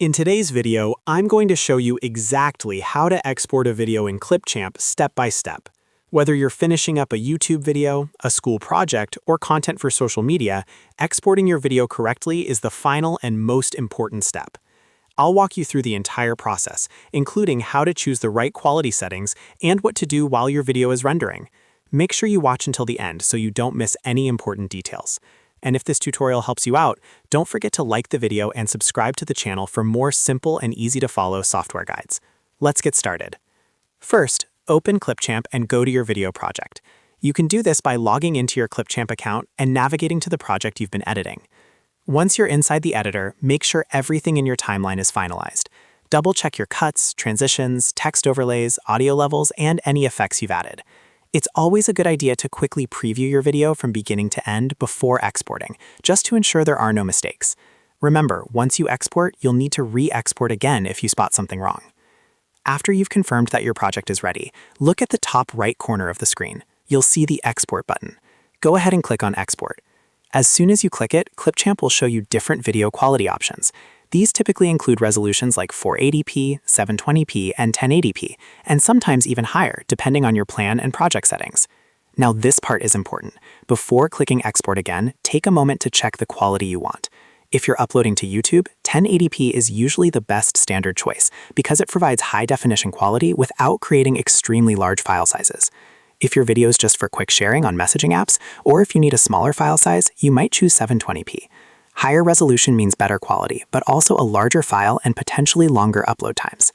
In today's video, I'm going to show you exactly how to export a video in Clipchamp step by step. Whether you're finishing up a YouTube video, a school project, or content for social media, exporting your video correctly is the final and most important step. I'll walk you through the entire process, including how to choose the right quality settings and what to do while your video is rendering. Make sure you watch until the end so you don't miss any important details. And if this tutorial helps you out, don't forget to like the video and subscribe to the channel for more simple and easy-to-follow software guides. Let's get started. First, open Clipchamp and go to your video project. You can do this by logging into your Clipchamp account and navigating to the project you've been editing. Once you're inside the editor, make sure everything in your timeline is finalized. Double-check your cuts, transitions, text overlays, audio levels, and any effects you've added. It's always a good idea to quickly preview your video from beginning to end before exporting, just to ensure there are no mistakes. Remember, once you export, you'll need to re-export again if you spot something wrong. After you've confirmed that your project is ready, look at the top right corner of the screen. You'll see the Export button. Go ahead and click on Export. As soon as you click it, Clipchamp will show you different video quality options. These typically include resolutions like 480p, 720p, and 1080p, and sometimes even higher, depending on your plan and project settings. Now this part is important. Before clicking Export again, take a moment to check the quality you want. If you're uploading to YouTube, 1080p is usually the best standard choice because it provides high-definition quality without creating extremely large file sizes. If your video is just for quick sharing on messaging apps, or if you need a smaller file size, you might choose 720p. Higher resolution means better quality, but also a larger file and potentially longer upload times.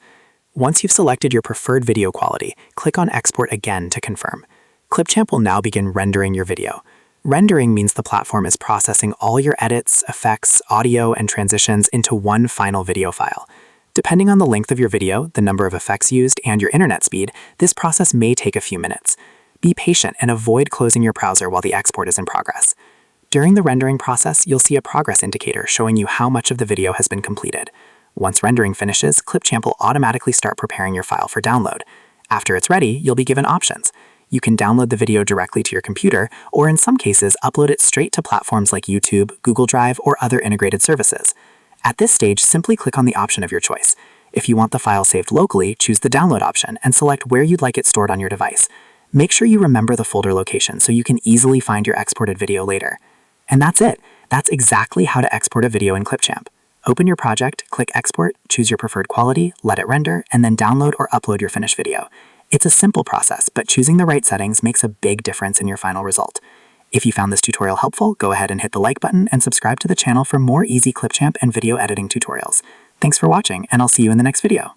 Once you've selected your preferred video quality, click on Export again to confirm. Clipchamp will now begin rendering your video. Rendering means the platform is processing all your edits, effects, audio, and transitions into one final video file. Depending on the length of your video, the number of effects used, and your internet speed, this process may take a few minutes. Be patient and avoid closing your browser while the export is in progress. During the rendering process, you'll see a progress indicator showing you how much of the video has been completed. Once rendering finishes, Clipchamp will automatically start preparing your file for download. After it's ready, you'll be given options. You can download the video directly to your computer, or in some cases, upload it straight to platforms like YouTube, Google Drive, or other integrated services. At this stage, simply click on the option of your choice. If you want the file saved locally, choose the download option and select where you'd like it stored on your device. Make sure you remember the folder location so you can easily find your exported video later. And that's it. That's exactly how to export a video in Clipchamp. Open your project, click Export, choose your preferred quality, let it render, and then download or upload your finished video. It's a simple process, but choosing the right settings makes a big difference in your final result. If you found this tutorial helpful, go ahead and hit the like button and subscribe to the channel for more easy Clipchamp and video editing tutorials. Thanks for watching, and I'll see you in the next video.